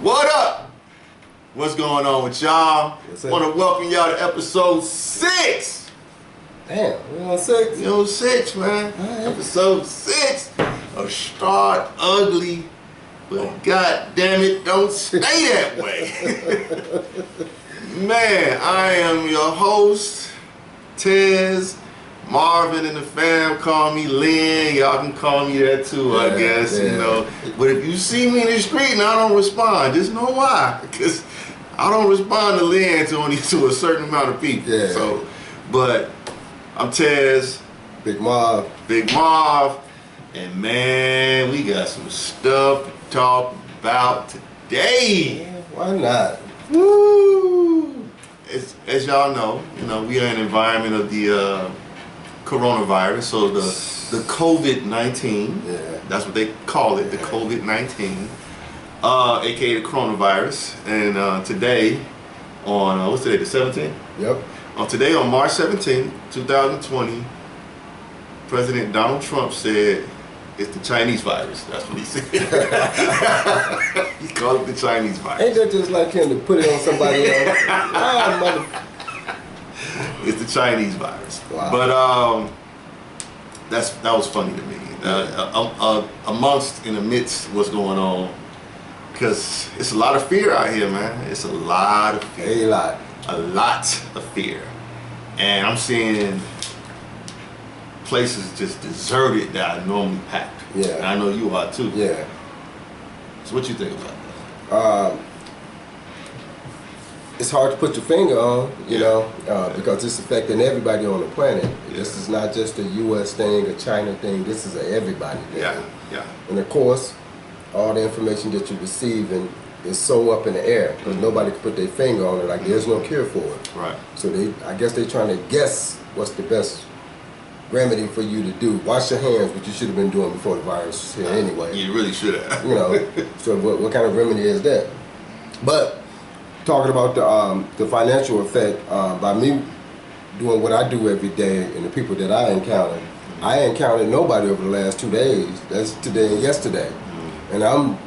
What up? What's going on with y'all? Want to welcome y'all to episode 6. Damn, we on 6? We on 6, man. Right. Episode 6 of Start Ugly, but god damn it, don't stay that way. Man, I am your host, Tez. Marvin and the fam call me Lynn. Y'all can call me that too, I guess, you know. But if you see me in the street and I don't respond, just know why. Because I don't respond to Lynn to only to a certain amount of people. Yeah. So, but I'm Tez. Big Marv. Big Marv. And man, we got some stuff to talk about today. Yeah, why not? Woo! As y'all know, we are in an environment of the coronavirus, so the COVID-19, that's what they call it, the COVID-19, aka the coronavirus. And today, on what's today, the 17th? Yep. Today, on March 17th, 2020, President Donald Trump said it's the Chinese virus. That's what he said. He called it the Chinese virus. Ain't that just like him to put it on somebody else? It's the Chinese virus. Wow. But that was funny to me. In the midst of what's going on, because it's a lot of fear out here, man. It's a lot of fear. A lot of fear. And I'm seeing places just deserted that are normally packed. Yeah. And I know you are too. Yeah. So what you think about that? It's hard to put your finger on, because it's affecting everybody on the planet. Yeah. This is not just a U.S. thing, a China thing. This is an everybody thing. Yeah. And of course, all the information that you're receiving is so up in the air because nobody can put their finger on it. Like there's no cure for it. Right. So I guess they're trying to guess what's the best remedy for you to do. Wash your hands, which you should have been doing before the virus was here anyway. You really should have. So what kind of remedy is that? But talking about the financial effect, by me doing what I do every day and the people that I encounter, I encountered nobody over the last 2 days. That's today and yesterday. Mm-hmm. And I'm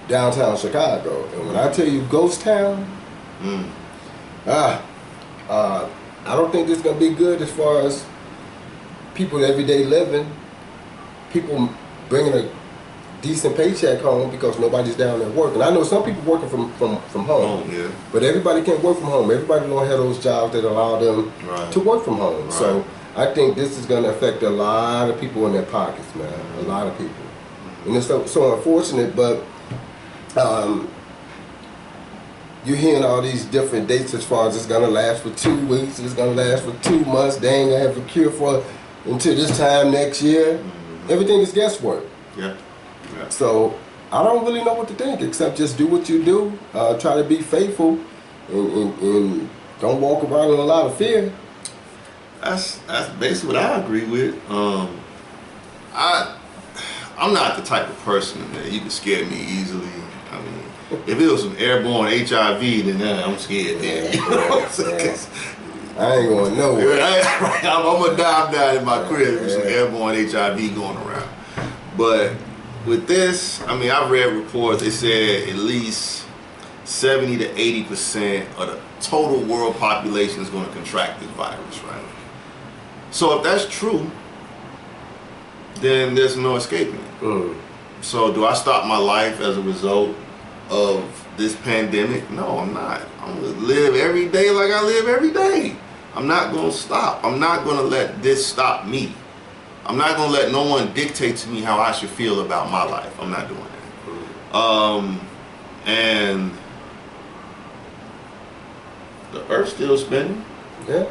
downtown Chicago. And when I tell you ghost town, I don't think this is going to be good as far as people everyday living, people bringing a decent paycheck home because nobody's down there working. I know some people working from home, but everybody can't work from home. Everybody don't have those jobs that allow them to work from home. Right. So I think this is going to affect a lot of people in their pockets, man. A lot of people, and it's so unfortunate. But you're hearing all these different dates as far as it's going to last for 2 weeks, it's going to last for 2 months. They ain't going to have a cure for it until this time next year. Everything is guesswork. Yeah. So I don't really know what to think except just do what you do. Try to be faithful and don't walk around in a lot of fear. That's basically what I agree with. I'm not the type of person that you can scare me easily. I mean, if it was some airborne HIV, then I'm scared. Then you know what I'm saying? I ain't going nowhere. I'm gonna die down in my crib with some airborne HIV going around. But with this, I mean, I've read reports. They said at least 70 to 80% of the total world population is going to contract this virus, right? So if that's true, then there's no escaping it. So do I stop my life as a result of this pandemic? No, I'm not. I'm going to live every day like I live every day. I'm not going to stop. I'm not going to let this stop me. I'm not going to let no one dictate to me how I should feel about my life. I'm not doing that. And the Earth's still spinning. Yeah.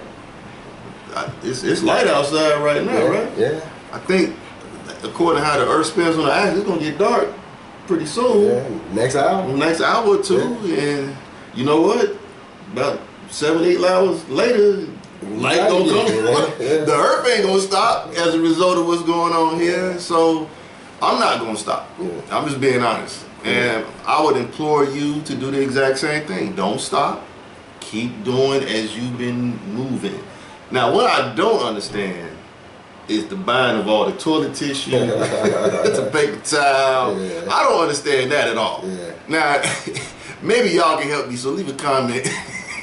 It's light outside right now, right? Yeah. I think, according to how the Earth spins on the axis, it's going to get dark pretty soon. Yeah. Next hour or two. Yeah. And you know what? About 7-8 hours later, light gonna come. The Earth ain't gonna stop as a result of what's going on here. So I'm not gonna stop. I'm just being honest. And I would implore you to do the exact same thing. Don't stop. Keep doing as you've been moving. Now, what I don't understand is the buying of all the toilet tissue, the paper towel. I don't understand that at all. Now, maybe y'all can help me. So leave a comment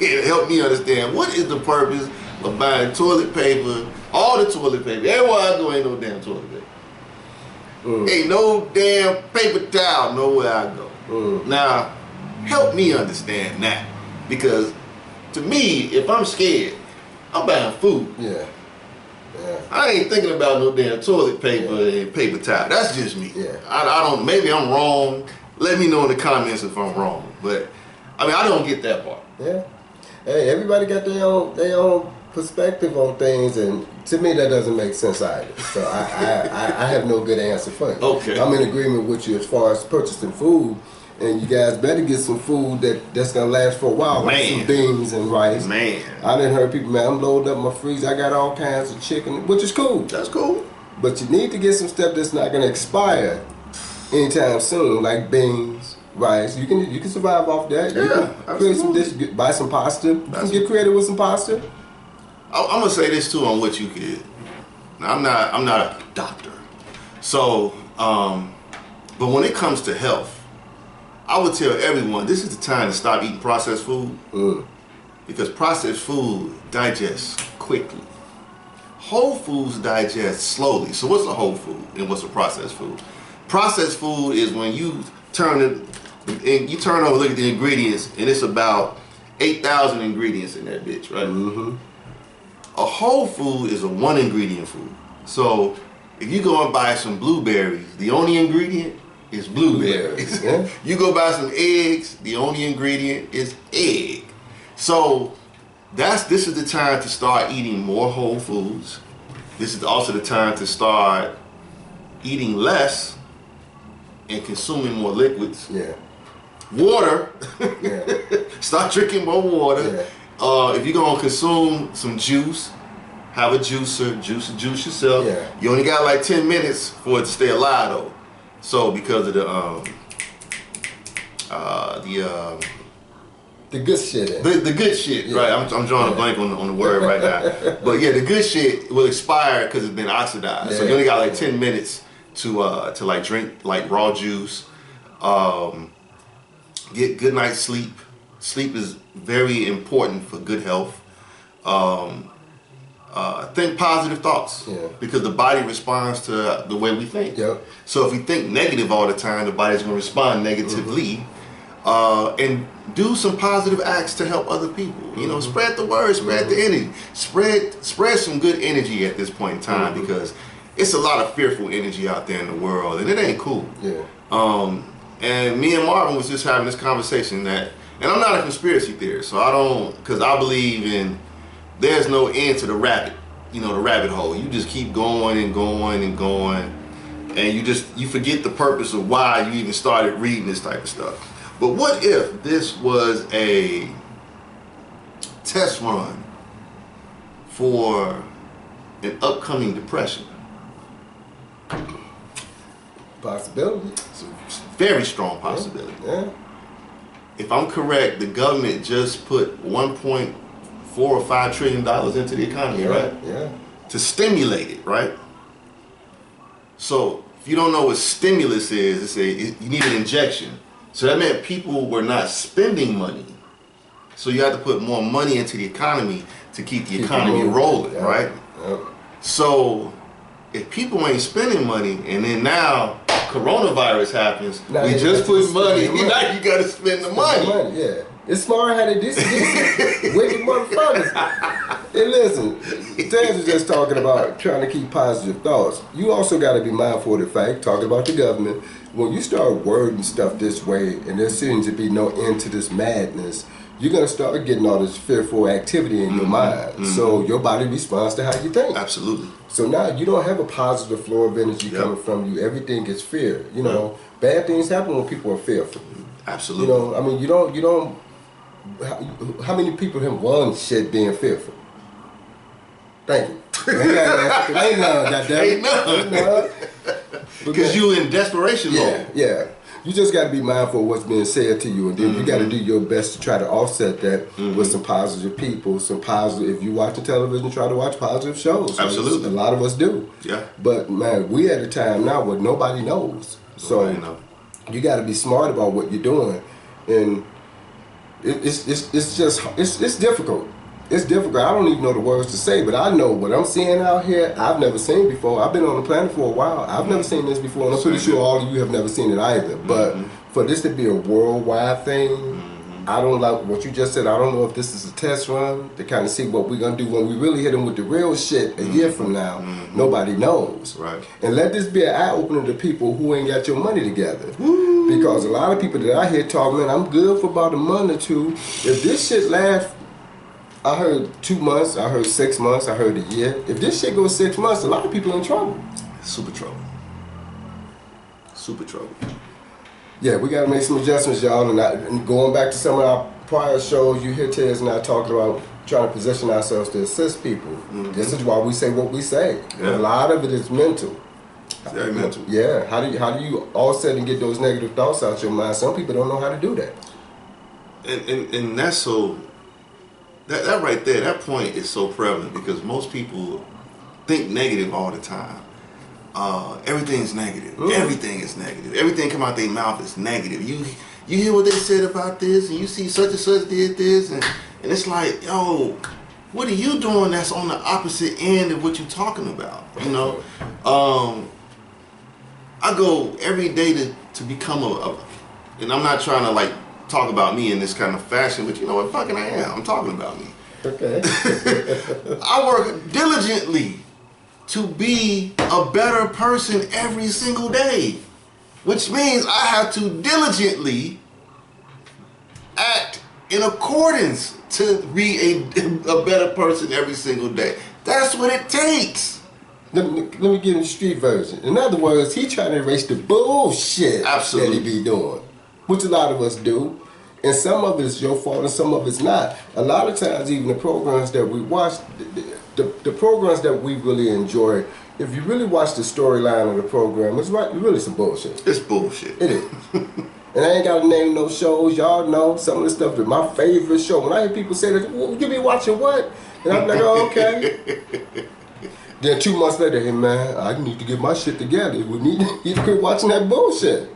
and help me understand what is the purpose of buying toilet paper, all the toilet paper. Everywhere I go, ain't no damn toilet paper. Ain't no damn paper towel nowhere I go. Now, help me understand that, because to me, if I'm scared, I'm buying food. Yeah. I ain't thinking about no damn toilet paper and paper towel. That's just me. Yeah. I don't. Maybe I'm wrong. Let me know in the comments if I'm wrong. But I mean, I don't get that part. Yeah. Hey, everybody got their own perspective on things, and to me that doesn't make sense either. So I have no good answer for you. Okay. I'm in agreement with you as far as purchasing food, and you guys better get some food that's gonna last for a while, like some beans and rice. Man, I done heard people, man, I'm loading up my freezer. I got all kinds of chicken, which is cool. that's cool. But you need to get some stuff that's not gonna expire anytime soon, like beans, rice. You can survive off that. You can create some dishes, buy some pasta. You can get creative with some pasta. I'm gonna say this too on what you could. Now, I'm not a doctor, so but when it comes to health, I would tell everyone this is the time to stop eating processed food, because processed food digests quickly. Whole foods digest slowly. So what's a whole food and what's a processed food? Processed food is when you turn over, look at the ingredients, and it's about 8,000 ingredients in that bitch, right? A whole food is a one ingredient food. So if you go and buy some blueberries, the only ingredient is blueberries. Yeah. You go buy some eggs, the only ingredient is egg. So this is the time to start eating more whole foods. This is also the time to start eating less and consuming more liquids. Yeah. Water. Yeah. Start drinking more water. Yeah. If you're gonna consume some juice, have a juicer, juice yourself. Yeah. You only got like 10 minutes for it to stay alive though. So because of the good shit. The good shit, right? I'm drawing a blank on the word right now. But yeah, the good shit will expire because it's been oxidized. So you only got like 10 minutes to like drink like raw juice. Get good night's sleep. Sleep is very important for good health. Think positive thoughts, because the body responds to the way we think. Yep. So if we think negative all the time, the body's going to respond negatively. And do some positive acts to help other people. You know, spread the word, spread the energy, spread some good energy at this point in time, because it's a lot of fearful energy out there in the world, and it ain't cool. Yeah. And me and Marvin was just having this conversation and I'm not a conspiracy theorist, so because I believe in there's no end to the rabbit hole. You just keep going and going and going, and you forget the purpose of why you even started reading this type of stuff. But what if this was a test run for an upcoming depression? Possibility. It's a very strong possibility. Yeah. If I'm correct, the government just put 1.4 or 5 trillion dollars into the economy, right? Yeah. To stimulate it, right? So if you don't know what stimulus is, you need an injection. So that meant people were not spending money. So you have to put more money into the economy to keep the economy rolling, right? Yep. So if people ain't spending money, and then now coronavirus happens, now we just put money. Now you got to spend the money. Yeah, it's smart how they do this. Wicked motherfuckers. And listen, Tez was just talking about trying to keep positive thoughts. You also got to be mindful of the fact, talking about the government, when you start wording stuff this way, and there seems to be no end to this madness, you're going to start getting all this fearful activity in your mind. So your body responds to how you think. Absolutely. So now you don't have a positive flow of energy coming from you. Everything is fear. You know, bad things happen when people are fearful. Absolutely. You know, I mean, you don't. How many people have won shit being fearful? Thank you. Ain't none, goddammit. Because you in desperation mode. Yeah. You just got to be mindful of what's being said to you, and then you got to do your best to try to offset that with some positive people, some positive. If you watch the television, try to watch positive shows. Absolutely. A lot of us do. Yeah. But man, we at a time now where nobody knows. So you got to be smart about what you're doing, and it's difficult. It's difficult. I don't even know the words to say, but I know what I'm seeing out here. I've never seen before. I've been on the planet for a while. I've never seen this before, and I'm pretty sure all of you have never seen it either. But for this to be a worldwide thing, I don't like what you just said. I don't know if this is a test run to kind of see what we're gonna do when we really hit them with the real shit a year from now. Nobody knows. Right. And let this be an eye opener to people who ain't got your money together. Because a lot of people that I hear talk, man, I'm good for about a month or two. If this shit lasts, I heard 2 months, I heard 6 months, I heard a year. If this shit goes 6 months, a lot of people in trouble. Super trouble. Super trouble. Yeah, we gotta make some adjustments, y'all. And going back to some of our prior shows, you hear Tez and I talking about trying to position ourselves to assist people. This is why we say what we say. Yeah. A lot of it is mental. Very mental. Yeah. How do you all of a sudden get those negative thoughts out your mind? Some people don't know how to do that. And that's so. That right there, that point is so prevalent because most people think negative all the time. Everything's negative. Everything is negative. Everything come out their mouth is negative. You hear what they said about this, and you see such and such did this, and it's like, yo, what are you doing that's on the opposite end of what you're talking about? You know, I go every day to become and I'm not trying to like talk about me in this kind of fashion, but you know what, fucking I am. I'm talking about me. Okay. I work diligently to be a better person every single day, which means I have to diligently act in accordance to be a better person every single day. That's what it takes. Let me give you the street version. In other words, he trying to erase the bullshit Absolutely. that he be doing, which a lot of us do. And some of it's your fault and some of it's not. A lot of times, even the programs that we watch, the programs that we really enjoy, if you really watch the storyline of the program, it's really some bullshit. It's bullshit. It is. And I ain't got to name no shows. Y'all know some of the stuff that my favorite show. When I hear people say that, well, you be watching what? And I'm like, oh, okay. Then 2 months later, hey man, I need to get my shit together. We need to quit watching that bullshit.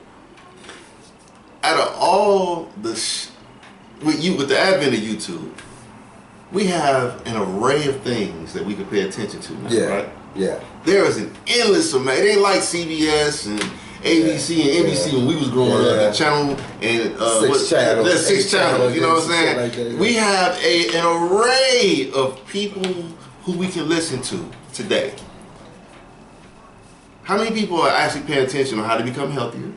Out of all with the advent of YouTube, we have an array of things that we can pay attention to now, right? Yeah. There is an endless amount. It ain't like CBS and ABC and NBC when we was growing up. The channel and six channels. There's 6 channels. You know what I'm saying? Like that, yeah. We have an array of people who we can listen to today. How many people are actually paying attention on how to become healthier?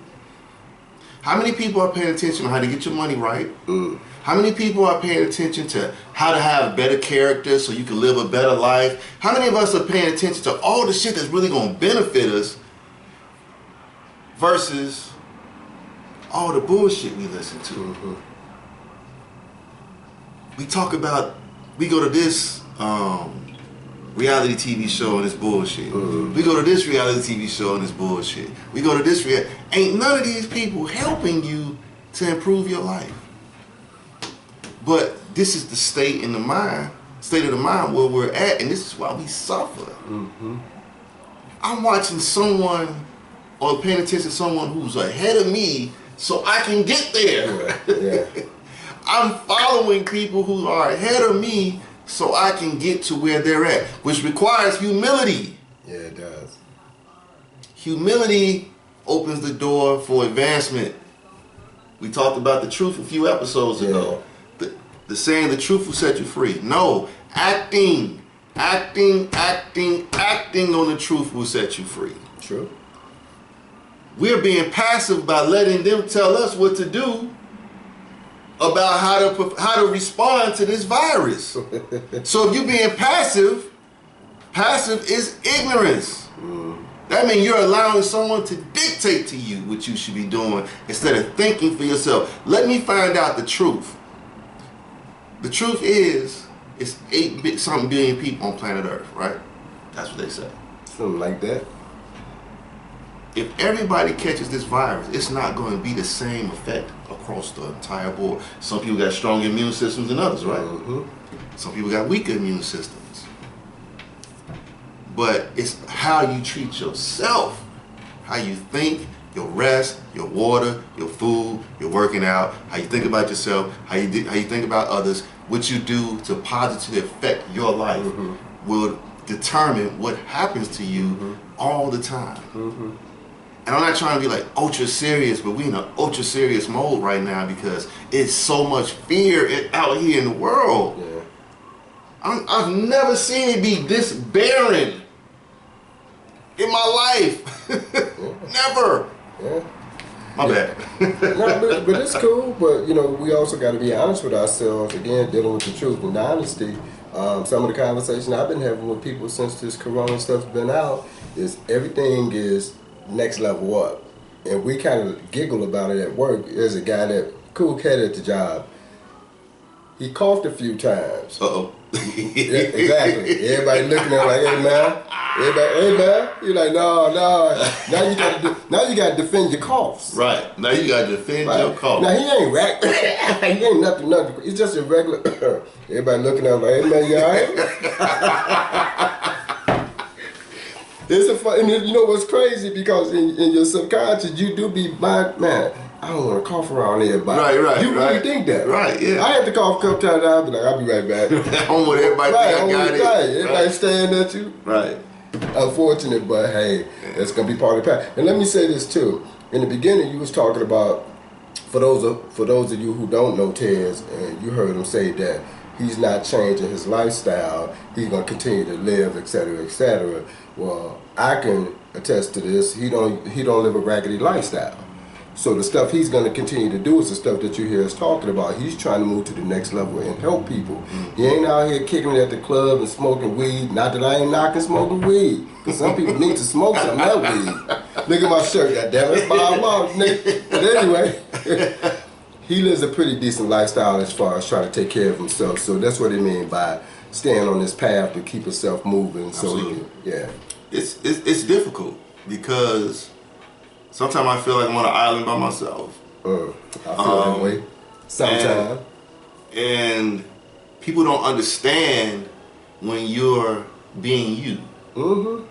How many people are paying attention on how to get your money right? How many people are paying attention to how to have better character so you can live a better life? How many of us are paying attention to all the shit that's really going to benefit us versus all the bullshit we listen to? We talk about, we go to this reality TV show and it's bullshit. We go to this reality TV show and it's bullshit. We go to this ain't none of these people helping you to improve your life. But this is the state of the mind where we're at, and this is why we suffer. I'm watching someone or paying attention to someone who's ahead of me so I can get there. Yeah. I'm following people who are ahead of me so I can get to where they're at, which requires humility. Yeah, it does. Humility opens the door for advancement. We talked about the truth a few episodes ago. The saying, the truth will set you free. No, acting on the truth will set you free. True. We're being passive by letting them tell us what to do about how to respond to this virus. So if you're being passive is ignorance. That means you're allowing someone to dictate to you what you should be doing instead of thinking for yourself. Let me find out the truth. The truth is, it's 8-something billion people on planet Earth, right? That's what they say. Something like that. If everybody catches this virus, it's not going to be the same effect across the entire board. Some people got stronger immune systems than others, right? Some people got weaker immune systems. But it's how you treat yourself, how you think, your rest, your water, your food, your working out, how you think about yourself, how you think about others, what you do to positively affect your life will determine what happens to you all the time. And I'm not trying to be like ultra serious, but we in an ultra serious mode right now because it's so much fear out here in the world. Yeah. I've never seen it be this barren in my life. Never. Yeah. My bad. No, but it's cool. But you know, we also got to be honest with ourselves. Again, dealing with the truth and the honesty. Some of the conversation I've been having with people since this corona stuff's been out is everything is next level up, and we kind of giggle about it at work. There's a guy that cool cat at the job. He coughed a few times. Yeah, exactly. Everybody looking at him like, hey man. Everybody, hey man. You're like, no. Now you gotta defend your coughs. Right. Now you gotta defend your cough. Now he ain't he ain't nothing. It's just a regular. Everybody looking at him like, hey man, you alright? It's a fun, and you know what's crazy, because in your subconscious you do be man. I don't want to cough around everybody. Right. You really think that. Right, yeah. I had to cough a couple times, I'll be like, I'll be right back. I don't want everybody Right, think I got it. right. Everybody staring at you. Right. Unfortunate, but hey, that's gonna be part of the pack. And let me say this too. In the beginning, you was talking about, for those of you who don't know Tez, and you heard him say that he's not changing his lifestyle. He's gonna continue to live, etc., etc. Well, I can attest to this. He don't live a raggedy lifestyle. So the stuff he's going to continue to do is the stuff that you hear us talking about. He's trying to move to the next level and help people. He ain't out here kicking it at the club and smoking weed. Not that I ain't knocking smoking weed, because some people need to smoke some of that weed. Look at my shirt, goddammit. It's Bob Marley, nigga. But anyway, he lives a pretty decent lifestyle as far as trying to take care of himself. So that's what he mean by staying on this path to keep himself moving. Absolutely. So he can, yeah. It's difficult because sometimes I feel like I'm on an island by myself. I feel that way. Sometimes. And people don't understand when you're being you.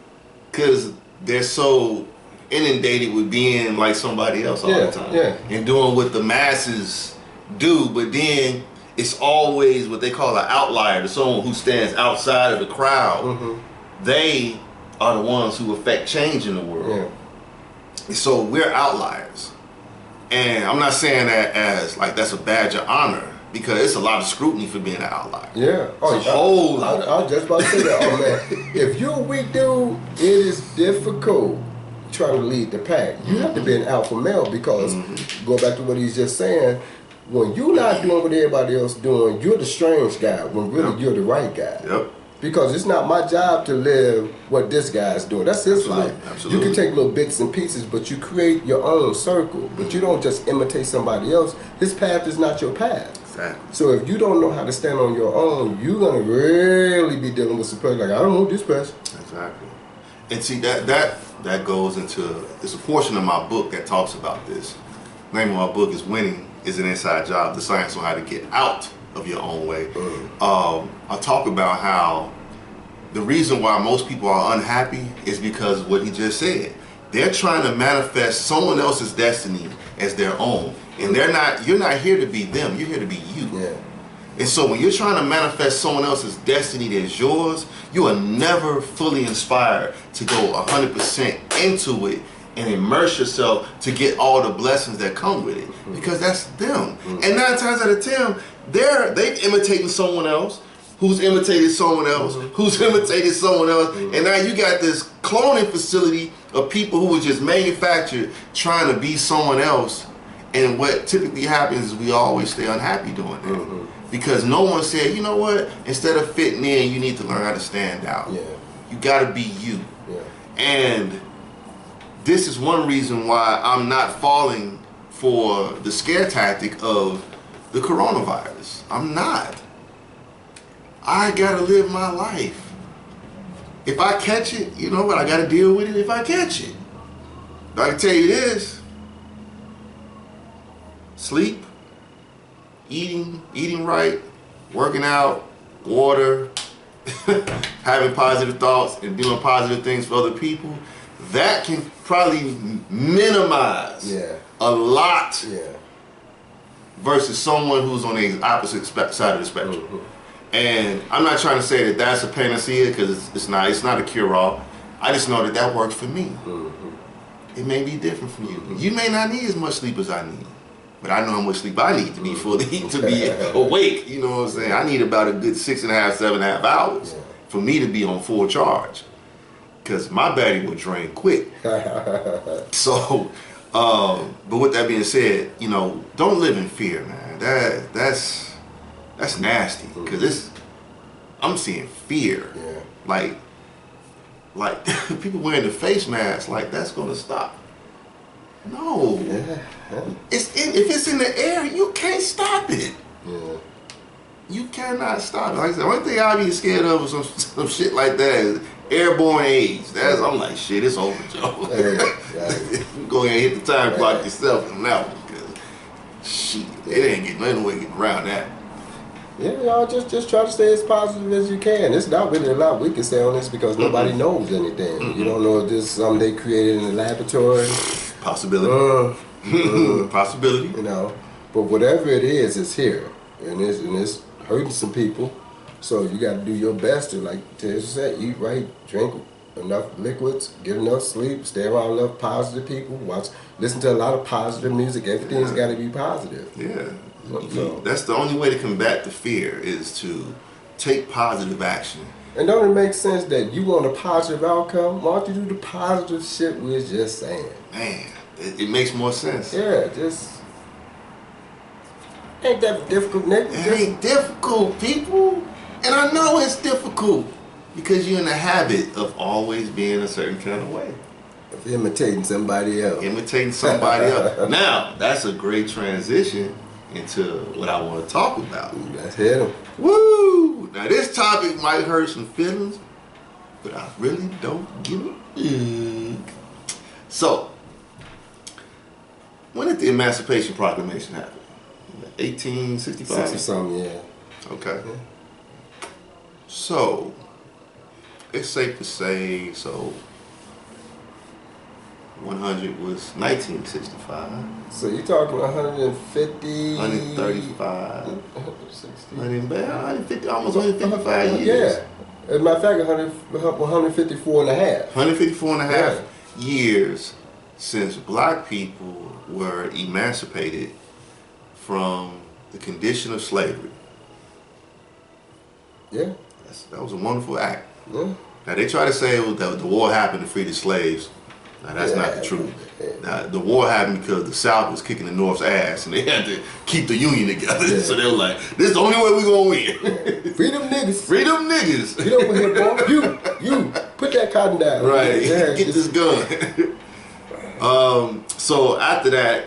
Because they're so inundated with being like somebody else all the time. Yeah. And doing what the masses do. But then it's always what they call an outlier, someone who stands outside of the crowd. They are the ones who affect change in the world. So we're outliers. And I'm not saying that as like that's a badge of honor, because it's a lot of scrutiny for being an outlier. Yeah. Oh, it's a whole lot. I was just about to say that. Oh man, if you're a weak dude, it is difficult trying to lead the pack. You have to be an alpha male, because go back to what he's just saying, when you're not doing what everybody else doing, you're the strange guy, when really you're the right guy. Because it's not my job to live what this guy's doing. That's his life. Absolutely. You can take little bits and pieces, but you create your own circle. But you don't just imitate somebody else. His path is not your path. Exactly. So if you don't know how to stand on your own, you're gonna really be dealing with some person like, I don't know this person. Exactly. And see, that goes into, there's a portion of my book that talks about this. The name of my book is Winning is an Inside Job, the science on how to get out of your own way. I talk about how the reason why most people are unhappy is because of what he just said. They're trying to manifest someone else's destiny as their own. And you're not here to be them, you're here to be you. Yeah. And so when you're trying to manifest someone else's destiny that's yours, you are never fully inspired to go 100% into it and immerse yourself to get all the blessings that come with it, because that's them. And 9 times out of 10, they're imitating someone else who's imitated someone else who's imitated someone else, and now you got this cloning facility of people who were just manufactured trying to be someone else. And what typically happens is we always stay unhappy doing that, because no one said, you know what, instead of fitting in, you need to learn how to stand out. You got to be you. And this is one reason why I'm not falling for the scare tactic of the coronavirus. I'm not. I gotta live my life. If I catch it, you know what, I gotta deal with it if I catch it. But I can tell you this: sleep, eating right, working out, water, having positive thoughts and doing positive things for other people, that can probably minimize a lot versus someone who's on the opposite side of the spectrum. And I'm not trying to say that that's a panacea, because it's not. It's not a cure-all. I just know that works for me. It may be different from you. You may not need as much sleep as I need, but I know how much sleep I need to be fully to be awake. You know what I'm saying? I need about a good 6.5, 7.5 hours for me to be on full charge, because my battery will drain quick. So, but with that being said, you know, don't live in fear, man. That's nasty, because I'm seeing fear. Like people wearing the face mask, like that's gonna stop. No. If it's in the air, you can't stop it. You cannot stop it. Like I said, the only thing I be scared of is some shit like that is airborne AIDS. I'm like, shit, it's over, Joe. Go ahead and hit the time clock yourself on that one, because shit, it ain't getting around that. Yeah, y'all just try to stay as positive as you can. It's not really a lot we can say on this, because nobody knows anything. You don't know if this is something they created in the laboratory. Possibility. Possibility. You know, but whatever it is, it's here, and it's hurting some people. So you got to do your best to, like Tez said, eat right, drink enough liquids, get enough sleep, stay around enough positive people, listen to a lot of positive music. Everything's got to be positive. Yeah. So that's the only way to combat the fear, is to take positive action. And don't it make sense that you want a positive outcome? Why don't you do the positive shit we was just saying? Man, it makes more sense. Yeah, just ain't that difficult, nigga. It ain't difficult, people. And I know it's difficult, because you're in the habit of always being a certain kind of way. Of imitating somebody else. Imitating somebody else. Now, that's a great transition into what I want to talk about. Let's hit them. Woo! Now this topic might hurt some feelings, but I really don't give a fuck. So, when did the Emancipation Proclamation happen? 1865? 60-something, yeah. Okay. So, it's safe to say, 100 was 1965. So you're talking 150... 135. 160. 150, almost 155 years. Yeah. As a matter of fact, 154 and a half. 154 and a half years since black people were emancipated from the condition of slavery. Yeah. That was a wonderful act. Yeah. Now they try to say that the war happened to free the slaves. Now that's not the truth. Now, the war happened because the South was kicking the North's ass, and they had to keep the Union together. Yeah. So they were like, "This is the only way we gonna win." Yeah. Free them niggas. Free them niggas. Get over here, boy. You put that cotton down. Right. Yeah, get this gun. So after that,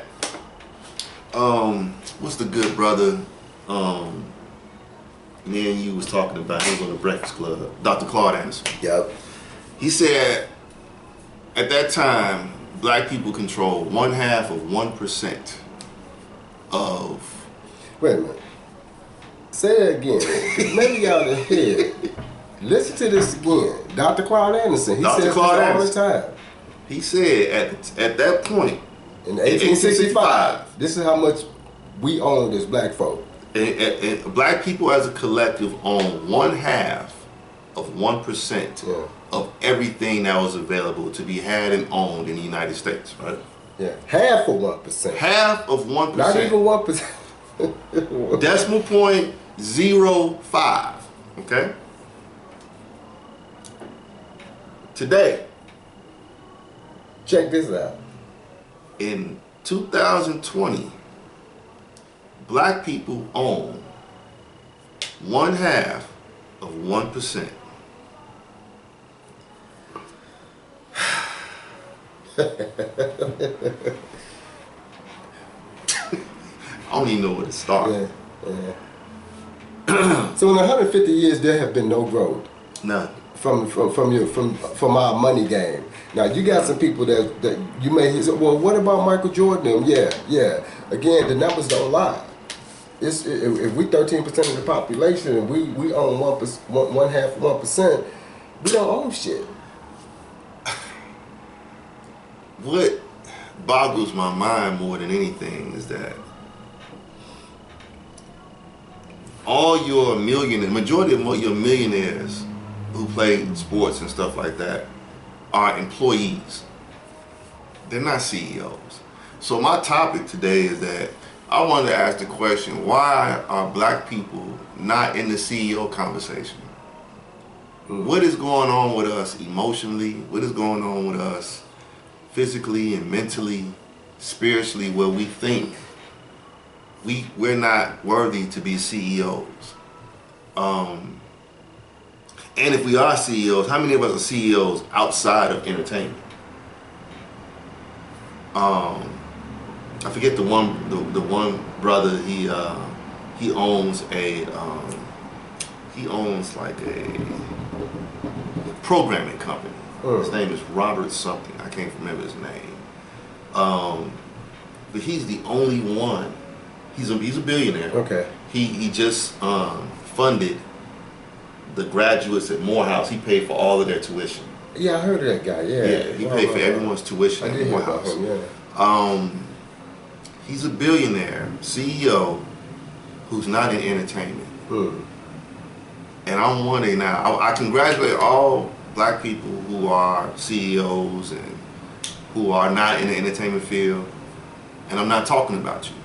what's the good brother? Me and you was talking about. He was on the Breakfast Club. Dr. Claude Anderson. Yep. He said, at that time, black people controlled 1/2% of. Wait a minute. Say that again. Maybe y'all didn't hear it. Listen to this again. Dr. Claude Anderson. He says this all the time. He said at that point in 1865, this is how much we owned as black folk. And black people as a collective own 1/2% of everything that was available to be had and owned in the United States, right? Yeah, half of 1%. Half of 1%. Not even 1%. Decimal point 0.05. Okay. Today, check this out. In 2020, black people own 1/2 of 1%. I don't even know where to start. So in 150 years, there have been no growth. None. From our money game. Now you got some people that you may say, well, what about Michael Jordan? Yeah. Again, the numbers don't lie. If we 13% of the population and we own 1/2 1%, we don't own shit. what boggles my mind more than anything is that all your majority of your millionaires who play sports and stuff like that are employees. They're not CEOs. So my topic today is that I wanted to ask the question, why are black people not in the CEO conversation? What is going on with us emotionally? What is going on with us physically and mentally, spiritually, where we think we're not worthy to be CEOs? And if we are CEOs, how many of us are CEOs outside of entertainment? I forget the one brother. He owns like a programming company. His name is Robert something. I can't remember his name. But he's the only one. He's a billionaire. Okay. He just funded the graduates at Morehouse. He paid for all of their tuition. Yeah, I heard of that guy. Yeah. Yeah, he paid for everyone's tuition at Morehouse. He's a billionaire CEO who's not in entertainment. And I'm wondering now, I congratulate all black people who are CEOs and who are not in the entertainment field. And I'm not talking about you.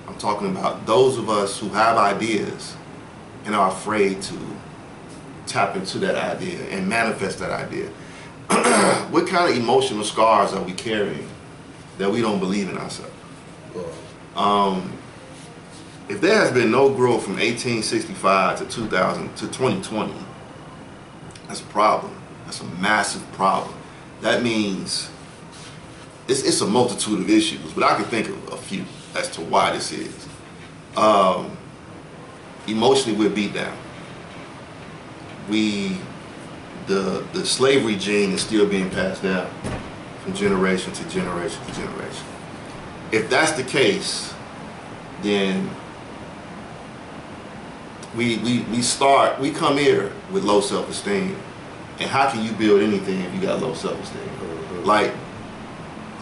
I'm talking about those of us who have ideas and are afraid to tap into that idea and manifest that idea. What kind of emotional scars are we carrying that we don't believe in ourselves? If there has been no growth from 1865 to 2000 to 2020, that's a problem. That's a massive problem. That means it's a multitude of issues, but I can think of a few as to why this is. Emotionally, we're beat down. The slavery gene is still being passed down from generation to generation to generation. If that's the case, then we come here with low self-esteem. And how can you build anything if you got low self-esteem? Like,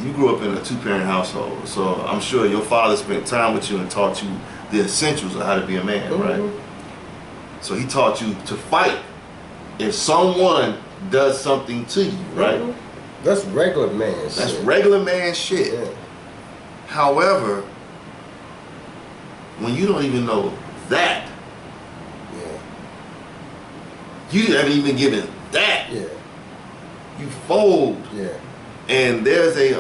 you grew up in a two-parent household, so I'm sure your father spent time with you and taught you the essentials of how to be a man, right? So he taught you to fight if someone does something to you, right? That's regular man shit. That's regular man shit. Yeah. However, when you don't even know that, you haven't even given that, you fold. And there's a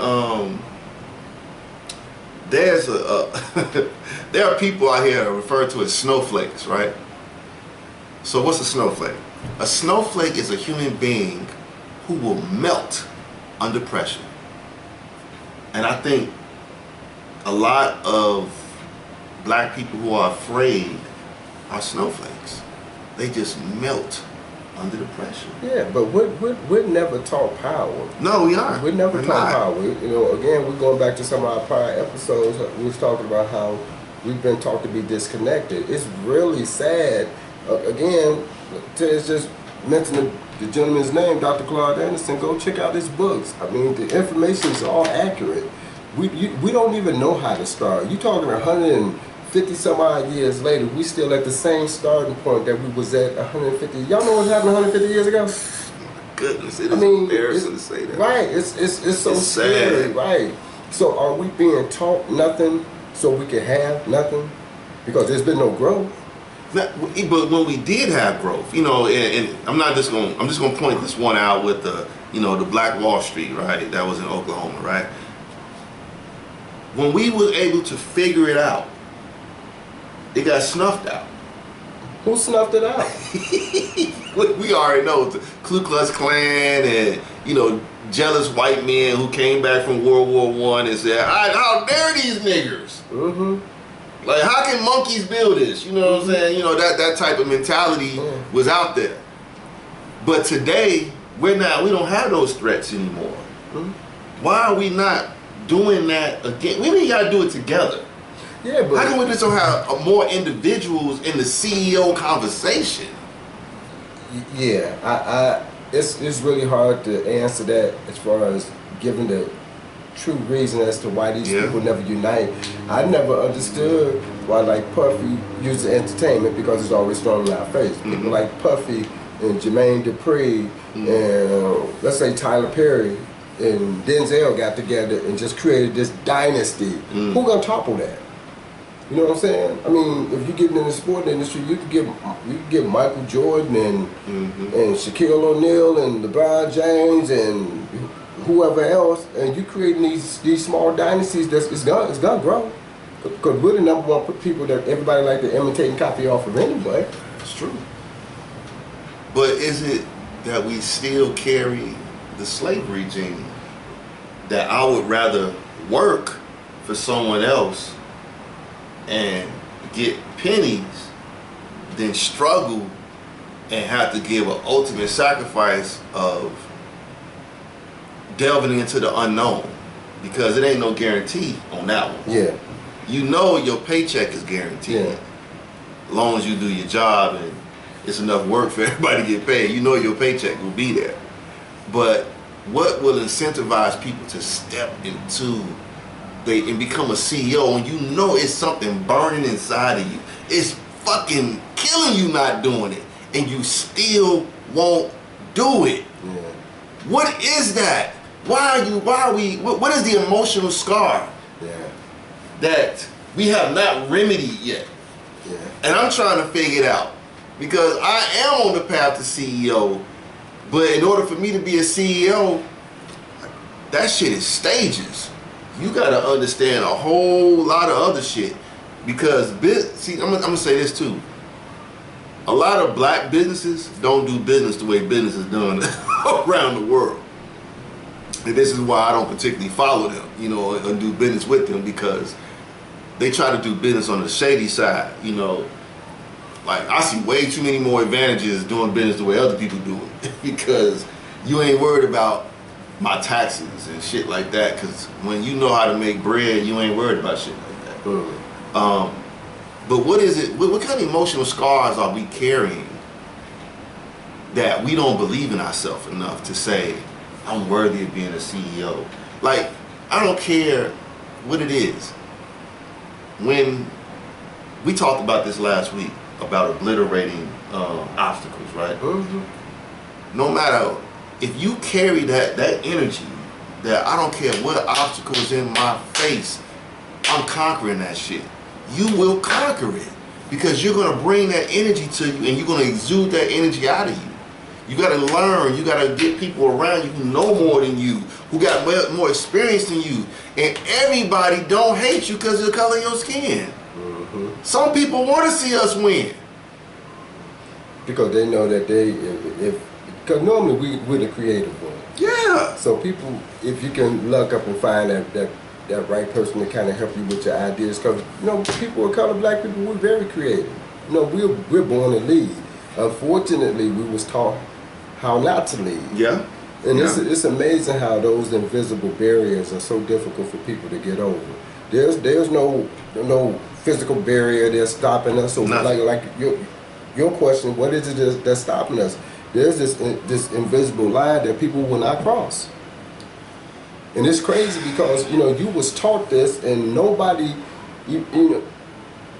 there are people out here referred to as snowflakes, right? So what's a snowflake? A snowflake is a human being who will melt under pressure. And I think a lot of black people who are afraid are snowflakes. They just melt under the pressure. Yeah, but we're never taught power. No, we aren't. We're never taught power. You know, again, we're going back to some of our prior episodes. We was talking about how we've been taught to be disconnected. It's really sad. Again, Tez just mentioned the gentleman's name, Dr. Claude Anderson. Go check out his books. I mean, the information is all accurate. We don't even know how to start. You talking 150 some odd years later, we still at the same starting point that we was at 150. Y'all know what happened 150 years ago? Goodness, it is embarrassing to say that. Right, it's so scary, right? So are we being taught nothing so we can have nothing? Because there's been no growth. But when we did have growth, you know, and I'm just gonna point this one out with the Black Wall Street, right? That was in Oklahoma, right? When we were able to figure it out, it got snuffed out. Who snuffed it out? We already know the Ku Klux Klan and jealous white men who came back from World War I and said, "How dare these niggers? Like, how can monkeys build this?" You know what I'm saying? That type of mentality was out there. But today we don't have those threats anymore. Why are we not doing that again? We ain't gotta do it together. Yeah, but how come we just don't have more individuals in the CEO conversation? Yeah, it's really hard to answer that as far as giving the true reason as to why these people never unite. I never understood why like Puffy uses entertainment because it's always thrown in our face. People like Puffy and Jermaine Dupri and let's say Tyler Perry and Denzel got together and just created this dynasty. Who gonna topple that? You know what I'm saying? I mean, if you get in the sport industry, you could get Michael Jordan and Shaquille O'Neal and LeBron James and whoever else, and you creating these small dynasties. It's gonna grow because we're the number one people that everybody like to imitate and copy off of anyway. It's true. But is it that we still carry the slavery gene? That I would rather work for someone else and get pennies than struggle and have to give an ultimate sacrifice of delving into the unknown, because it ain't no guarantee on that one. Yeah. You know your paycheck is guaranteed. Yeah. As long as you do your job and it's enough work for everybody to get paid, you know your paycheck will be there. But what will incentivize people to step into and become a CEO when you know it's something burning inside of you? It's fucking killing you not doing it, and you still won't do it. Yeah. What is that? What is the emotional scar that we have not remedied yet? Yeah. And I'm trying to figure it out, because I am on the path to CEO, but in order for me to be a CEO, that shit is stages. You gotta understand a whole lot of other shit, because I'm gonna say this too. A lot of black businesses don't do business the way business is done around the world. And this is why I don't particularly follow them, and do business with them, because they try to do business on the shady side, Like, I see way too many more advantages doing business the way other people do it, because you ain't worried about my taxes and shit like that, because when you know how to make bread, you ain't worried about shit like that. But what is it, what kind of emotional scars are we carrying that we don't believe in ourselves enough to say, I'm worthy of being a CEO? Like, I don't care what it is. When we talked about this last week, about obliterating obstacles, right? No matter, if you carry that energy, that I don't care what obstacles in my face, I'm conquering that shit. You will conquer it, because you're gonna bring that energy to you, and you're gonna exude that energy out of you. You gotta learn, you gotta get people around you who know more than you, who got more experience than you. And everybody don't hate you because of the color of your skin. Some people want to see us win. Because they know that because normally we're the creative ones. Yeah. So people, if you can look up and find that right person to kind of help you with your ideas, because people of color, black people, we're very creative. We're born to lead. Unfortunately, we was taught how not to lead. Yeah. And it's amazing how those invisible barriers are so difficult for people to get over. There's no physical barrier that's stopping us. So like your question, what is it that's stopping us? There's this invisible line that people will not cross. And it's crazy because you was taught this, and nobody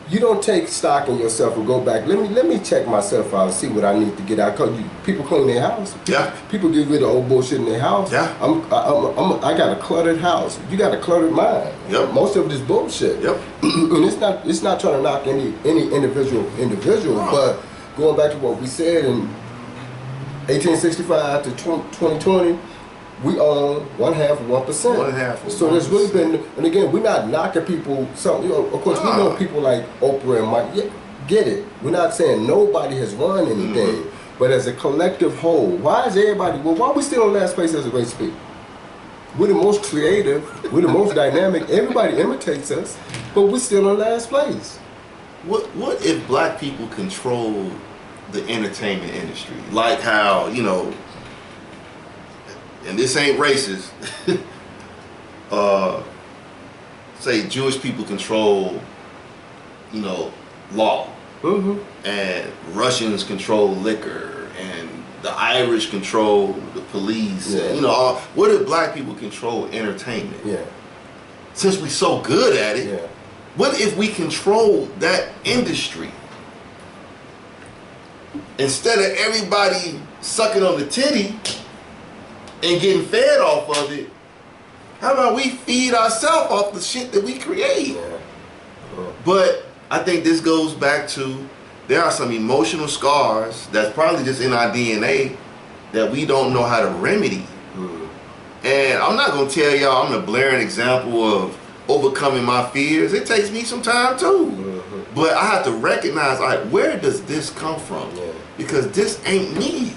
you don't take stock in yourself and go back. Let me check myself out and see what I need to get out. Cause people clean their house. Yeah. People get rid of old bullshit in their house. Yeah. I got a cluttered house. You got a cluttered mind. Yep. Most of it is bullshit. Yep. And it's not trying to knock any individual, No. but going back to what we said in 1865 to 2020. We own 1/2 of 1%. 1/2 of So there's really been, and again, we're not knocking people. So of course, we know people like Oprah and Mike. Yeah, get it. We're not saying nobody has won anything, but as a collective whole, why is everybody? Well, why are we still in last place as a race of people? We're the most creative. We're the most dynamic. Everybody imitates us, but we're still in last place. What if black people control the entertainment industry, like how and this ain't racist, say Jewish people control, law, and Russians control liquor, and the Irish control the police. Yeah. You know, what if black people control entertainment? Yeah. Since we're so good at it, Yeah. what if we control that industry? Instead of everybody sucking on the titty and getting fed off of it, how about we feed ourselves off the shit that we create? Yeah. Yeah. But I think this goes back to, there are some emotional scars that's probably just in our DNA that we don't know how to remedy. And I'm not gonna tell y'all I'm the blaring example of overcoming my fears. It takes me some time too. But I have to recognize, all right, where does this come from? Yeah. Because this ain't me.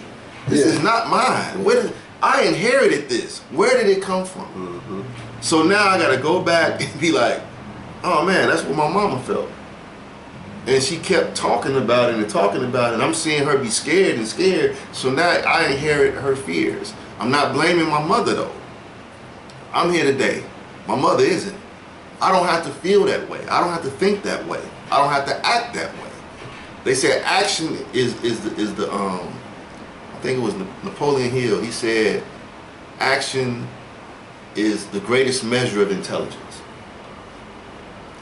This Yeah. is not mine. I inherited this. Where did it come from? So now I gotta go back and be like, oh man, that's what my mama felt. And she kept talking about it and talking about it. And I'm seeing her be scared and scared. So now I inherit her fears. I'm not blaming my mother though. I'm here today. My mother isn't. I don't have to feel that way. I don't have to think that way. I don't have to act that way. They say action is the I think it was Napoleon Hill. He said action is the greatest measure of intelligence.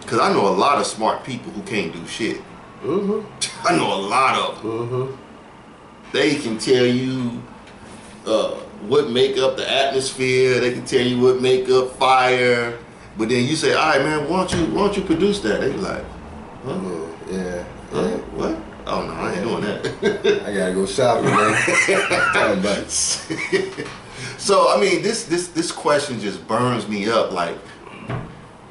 Because I know a lot of smart people who can't do shit. I know a lot of them. They can tell you what make up the atmosphere. They can tell you what make up fire. But then you say, all right, man, why don't you produce that? They be like, huh? Yeah. Huh? What? Oh no, I ain't doing that. I gotta go shopping, man. So I mean, this question just burns me up. Like,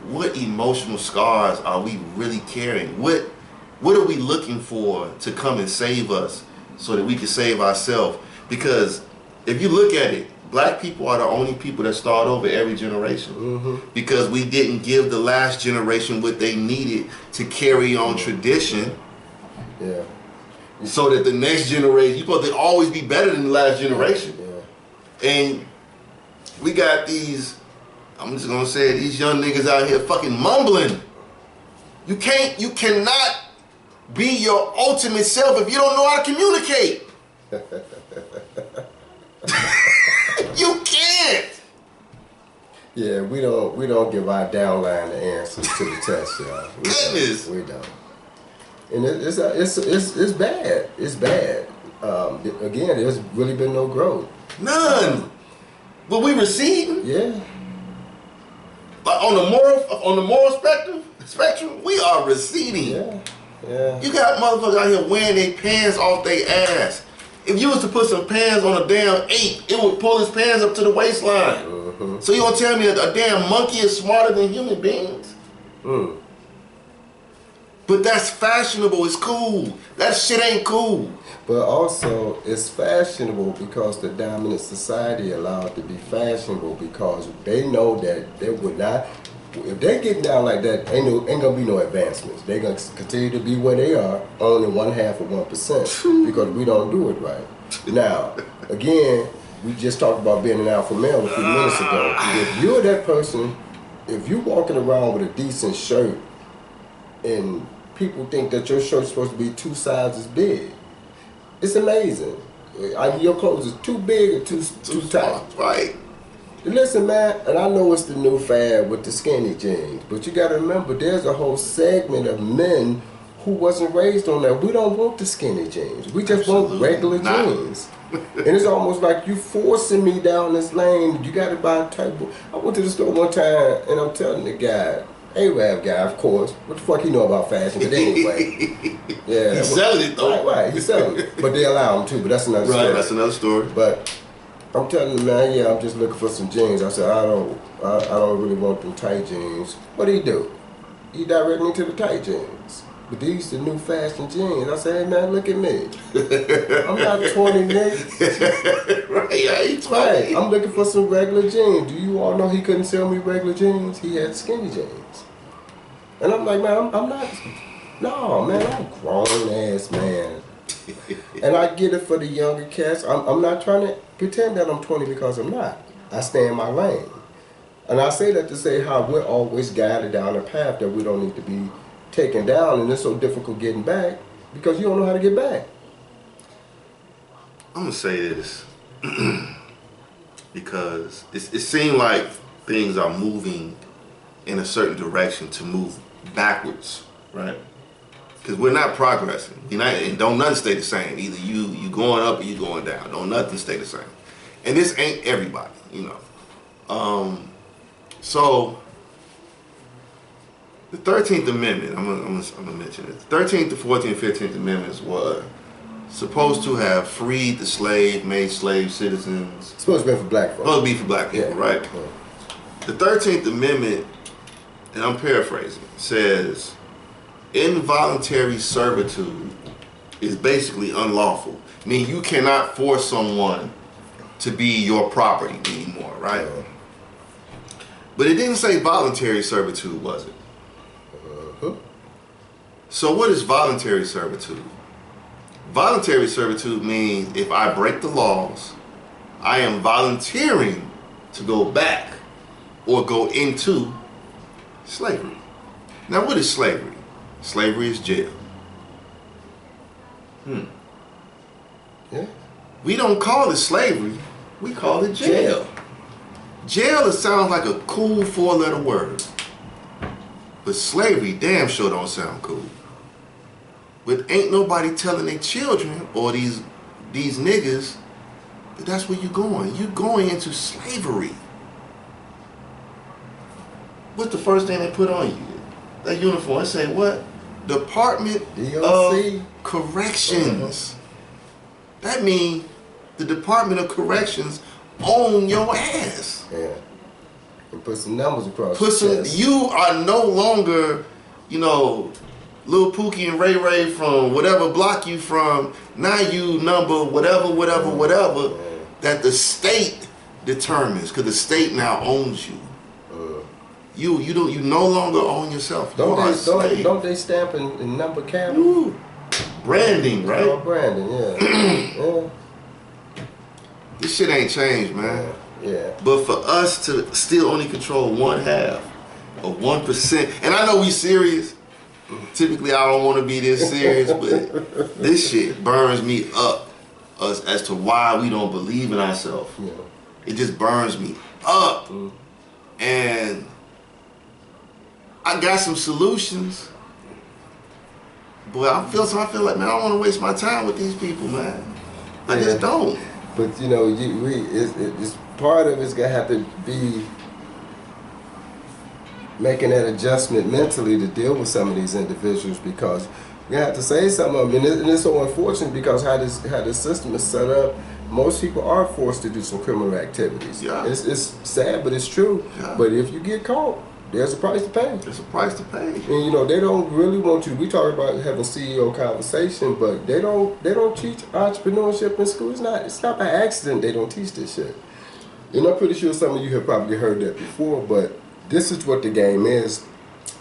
what emotional scars are we really carrying? What are we looking for to come and save us so that we can save ourselves? Because if you look at it, black people are the only people that start over every generation. Because we didn't give the last generation what they needed to carry on tradition. Yeah. So that the next generation, you're supposed to always be better than the last generation. Yeah. And we got these, I'm just gonna say, these young niggas out here fucking mumbling. You cannot be your ultimate self if you don't know how to communicate. You can't. Yeah, we don't give our downline the answers to the test, y'all. Goodness. We don't. And it's bad. It's bad. Again, there's really been no growth. None. But we receding. Yeah. Like on the moral spectrum, we are receding. Yeah. Yeah. You got motherfuckers out here wearing their pants off their ass. If you was to put some pants on a damn ape, it would pull his pants up to the waistline. So you gonna tell me that a damn monkey is smarter than human beings? But that's fashionable, it's cool. That shit ain't cool. But also, it's fashionable because the dominant society allowed it to be fashionable because they know that they would not, if they get down like that, ain't gonna be no advancements. They're gonna continue to be where they are, only 1/2 of 1%, because we don't do it right. Now, again, we just talked about being an alpha male a few minutes ago. If you're that person, if you're walking around with a decent shirt and people think that your shirt's supposed to be 2 sizes big, it's amazing. Either your clothes is too big or too tight. Right. Listen, man, and I know it's the new fad with the skinny jeans, but you gotta remember there's a whole segment of men who wasn't raised on that. We don't want the skinny jeans. We just want regular jeans. And it's almost like you forcing me down this lane. You gotta buy a type of... I went to the store one time and I'm telling the guy, Arab guy, of course. What the fuck he know about fashion? But anyway, yeah, He's selling it though. Right, he's selling it. But they allow him to. But that's another story. Right, that's another story. But I'm telling the man, yeah, I'm just looking for some jeans. I said, I don't really want them tight jeans. What do? He directed me to the tight jeans. But these the new fashion jeans. I said, hey man, look at me. I'm not 20, nigga. Right, I ain't 20. Right, I'm looking for some regular jeans. Do you all know he couldn't sell me regular jeans? He had skinny jeans. And I'm like, man, I'm not, no, man, I'm a grown ass man. And I get it for the younger cats. I'm not trying to pretend that I'm 20 because I'm not. I stay in my lane. And I say that to say how we're always guided down a path that we don't need to be taken down, and it's so difficult getting back because you don't know how to get back. I'm gonna say this because it seemed like things are moving in a certain direction to move backwards, right? Because we're not progressing. And don't nothing stay the same. Either you going up or you going down. Don't nothing stay the same. And this ain't everybody, So the 13th Amendment, I'm gonna mention it. The 13th, the 14th, 15th Amendments were supposed to have freed the slave, made slave citizens. It's supposed to be for black folks. Supposed to be for black people, Yeah. right? Yeah. The 13th Amendment, and I'm paraphrasing, says involuntary servitude is basically unlawful. Meaning you cannot force someone to be your property anymore, right? But it didn't say voluntary servitude, was it? So what is voluntary servitude? Voluntary servitude means if I break the laws, I am volunteering to go back or go into slavery. Now what is slavery? Slavery is jail. Yeah. We don't call it slavery, we call it jail. Jail, it sounds like a cool 4-letter word. But slavery damn sure don't sound cool. But ain't nobody telling their children or these niggas that that's where you're going. You're going into slavery. What's the first thing they put on you? That uniform. They say what? Department DOC. of Corrections. That means the Department of Corrections own your ass. Yeah. And put some numbers across. You are no longer, Lil Pookie and Ray Ray from whatever block you from. Now you number whatever, that the state determines, because the state now owns you. You no longer own yourself. Don't they stamp and number cattle? Branding, right? Oh, branding, yeah. Yeah. This shit ain't changed, man. Yeah. But for us to still only control 1/2 of 1%, and I know we serious. Typically, I don't want to be this serious, but this shit burns me up as to why we don't believe in ourselves. Yeah. It just burns me up. And I got some solutions, but I feel like, man, I don't want to waste my time with these people, man. I just don't. But it's part of it's gonna have to be making that adjustment mentally to deal with some of these individuals, because you have to say some of them, and it's so unfortunate because how this system is set up. Most people are forced to do some criminal activities. Yeah. It's sad, but it's true. Yeah. But if you get caught, there's a price to pay. There's a price to pay. And they don't really want you. We talk about having CEO conversation, but they don't teach entrepreneurship in school. It's not by accident they don't teach this shit. And I'm pretty sure some of you have probably heard that before, but this is what the game is.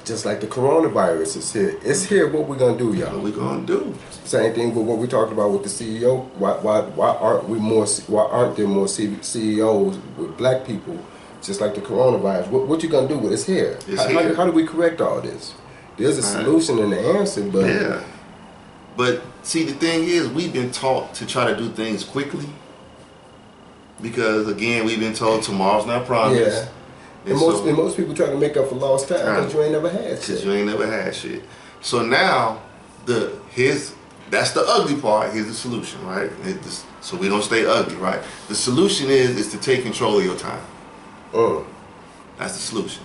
Just like the coronavirus is here. It's here. What we gonna do, y'all? What we gonna do? Same thing with what we talked about with the CEO. Why aren't there more CEOs with black people? Just like the coronavirus. What you gonna do with it? It's here. How do we correct all this? There's a solution and an answer, but yeah. But see, the thing is, we've been taught to try to do things quickly because, again, we've been told tomorrow's not promised. Yeah. And most people try to make up for lost time because you ain't never had shit. Because you ain't never had shit. So now, that's the ugly part. Here's the solution, right? So we don't stay ugly, right? The solution is to take control of your time. That's the solution.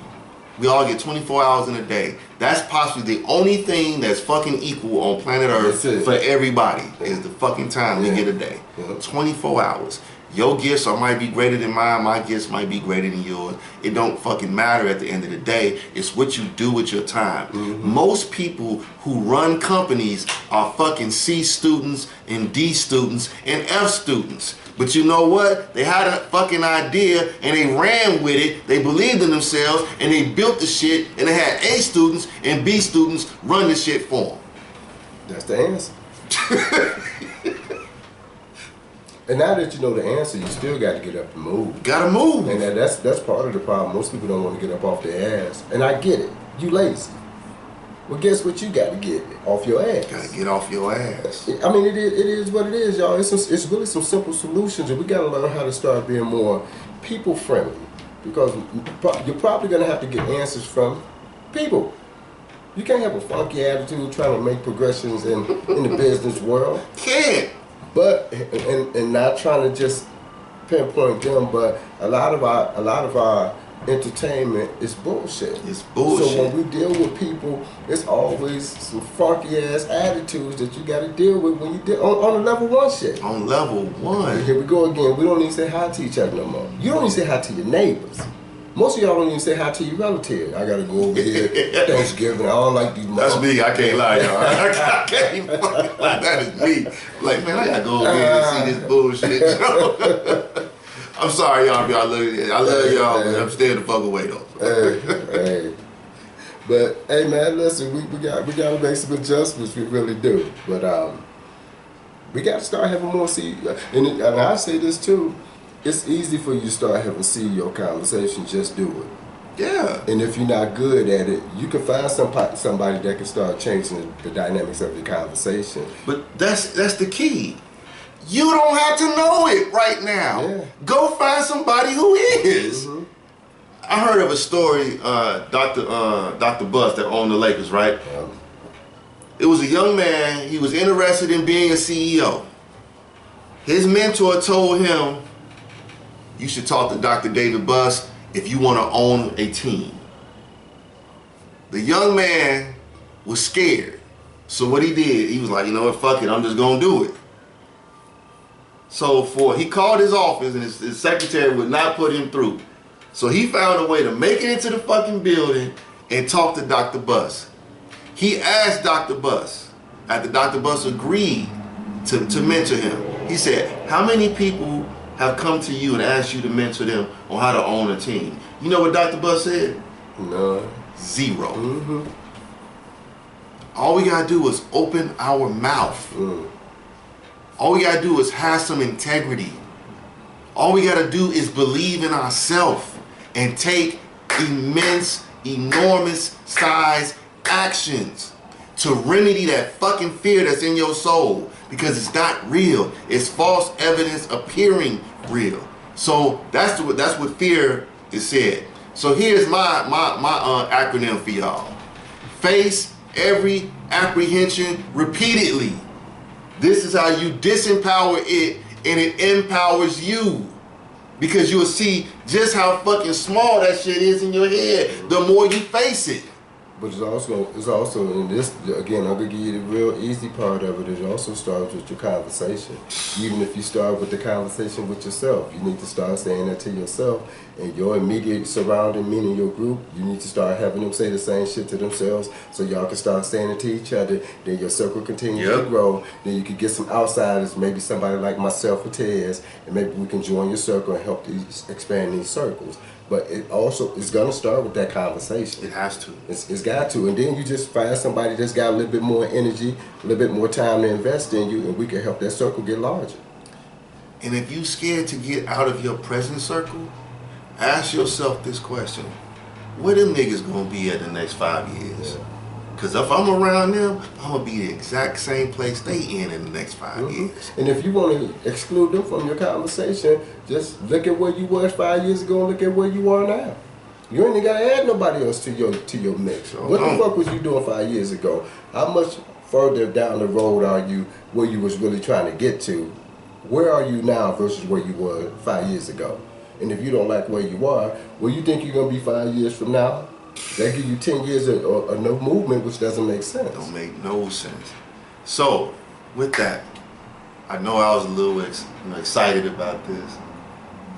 We all get 24 hours in a day. That's possibly the only thing that's fucking equal on planet Earth for everybody is the fucking time we get a day. 24 hours. Your gifts might be greater than mine. My gifts might be greater than yours. It don't fucking matter at the end of the day. It's what you do with your time. Most people who run companies are fucking C students and D students and F students. But you know what? They had a fucking idea and they ran with it. They believed in themselves and they built the shit, and they had A students and B students run the shit for them. That's the answer. And now that you know the answer, you still got to get up and move. Gotta move. And that's part of the problem. Most people don't want to get up off their ass. And I get it. You lazy. Well, guess what you got to get off your ass. Gotta get off your ass. I mean, it is what it is, y'all. It's really some simple solutions, and we got to learn how to start being more people friendly, because you're probably going to have to get answers from people. You can't have a funky attitude trying to make progressions in the business world. Can't. But and not trying to just pinpoint them, but a lot of our entertainment is bullshit. It's bullshit. So when we deal with people, it's always some funky ass attitudes that you got to deal with when you deal on a level one shit. On level one. Here we go again. We don't even say hi to each other no more. You don't even say hi to your neighbors. Most of y'all don't even say hi to your relatives. I gotta go over here Thanksgiving. I don't like these. That's me. I can't lie, y'all. I can't even fucking lie. That is me. Like, man, I gotta go over here and see this bullshit. You know? I'm sorry, y'all. I love y'all, but I'm staying the fuck away though. Hey. But hey, man, listen, we gotta make some adjustments. We really do. But we gotta start having more and I say this too. It's easy for you to start having CEO conversations. Just do it. Yeah. And if you're not good at it, you can find somebody that can start changing the dynamics of the conversation. But that's the key. You don't have to know it right now. Yeah. Go find somebody who is. Mm-hmm. I heard of a story, Dr. Bus that owned the Lakers, right? It was a young man. He was interested in being a CEO. His mentor told him, you should talk to Dr. David Buss if you want to own a team. The young man was scared. So what he did, he was like, you know what, fuck it, I'm just going to do it. So he called his office and his secretary would not put him through. So he found a way to make it into the fucking building and talk to Dr. Buss. He asked Dr. Buss, after Dr. Buss agreed to mentor him, he said, how many people have come to you and asked you to mentor them on how to own a team? You know what Dr. Buss said? No. 0. Mm-hmm. All we gotta do is open our mouth. All we gotta do is have some integrity. All we gotta do is believe in ourselves and take immense, enormous size actions to remedy that fucking fear that's in your soul, because it's not real. It's false evidence appearing real. So that's what fear is said. So here's my acronym for y'all. Face every apprehension repeatedly. This is how you disempower it, and it empowers you. Because you'll see just how fucking small that shit is in your head the more you face it. But it's also in this, again, I'm gonna give you the real easy part of it. It also starts with your conversation. Even if you start with the conversation with yourself, you need to start saying that to yourself, and your immediate surrounding, meaning your group, you need to start having them say the same shit to themselves, so y'all can start saying it to each other. Then your circle continues to grow. Then you can get some outsiders, maybe somebody like myself or Tez, and maybe we can join your circle and help expand these circles. But it also is gonna start with that conversation. It has to. It's got to, and then you just find somebody that's got a little bit more energy, a little bit more time to invest in you, and we can help that circle get larger. And if you scared to get out of your present circle, ask yourself this question: where them niggas gonna be at the next 5 years? Because if I'm around them, I'm gonna be the exact same place they in the next 5 years. And if you want to exclude them from your conversation, just look at where you was 5 years ago and look at where you are now. You ain't gotta add nobody else to your mix. What the fuck was you doing 5 years ago? How much further down the road are you where you was really trying to get to? Where are you now versus where you were 5 years ago? And if you don't like where you are, where you think you're gonna be 5 years from now? They give you 10 years of no movement, which doesn't make sense. Don't make no sense. So, with that, I know I was a little excited about this,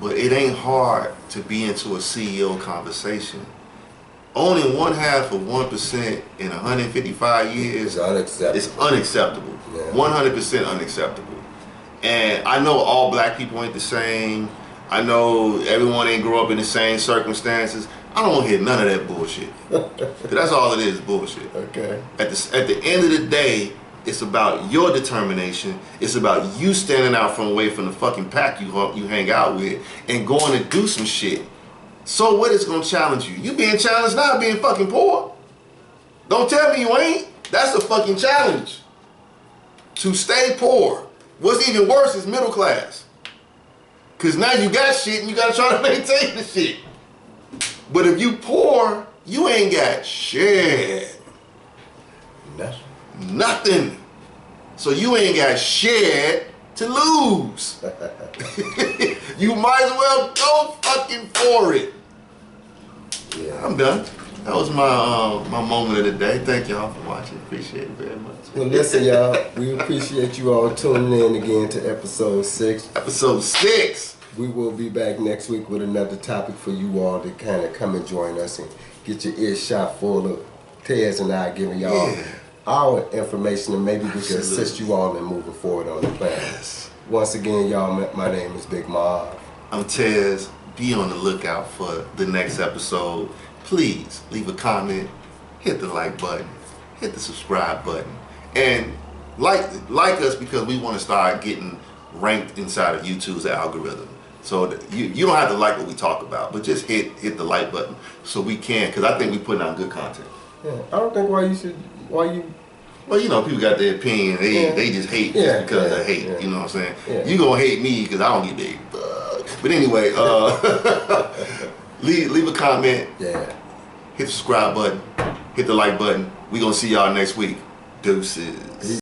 but it ain't hard to be into a CEO conversation. Owning 0.5% in 155 years is unacceptable. Yeah. 100% unacceptable. And I know all black people ain't the same. I know everyone ain't grow up in the same circumstances. I don't want to hear none of that bullshit. That's all it is, bullshit. Okay. At the end of the day, it's about your determination. It's about you standing out away from the fucking pack you hang out with and going to do some shit. So what is going to challenge you? You being challenged now being fucking poor. Don't tell me you ain't. That's a fucking challenge. To stay poor. What's even worse is middle class. Cause now you got shit and you gotta try to maintain the shit. But if you poor, you ain't got shit. Nothing. So you ain't got shit to lose. You might as well go fucking for it. Yeah. I'm done. That was my moment of the day. Thank y'all for watching. Appreciate it very much. Well, listen, y'all. We appreciate you all tuning in again to episode 6. Episode 6. We will be back next week with another topic for you all to kind of come and join us and get your ears shot full of Tez and I giving y'all our information, and maybe we can assist you all in moving forward on the plan. Yes. Once again, y'all, my name is Big Marv. I'm Tez. Be on the lookout for the next episode. Please leave a comment, hit the like button, hit the subscribe button, and like us, because we want to start getting ranked inside of YouTube's algorithm. So you don't have to like what we talk about, but just hit the like button so we can, because I think we're putting out good content. Yeah, I don't think why you. Well, you know, people got their opinion. They just hate just because they hate. You know what I'm saying? Yeah. You gonna hate me because I don't get big. But anyway, leave a comment. Yeah. Hit the subscribe button. Hit the like button. We gonna see y'all next week. Deuces.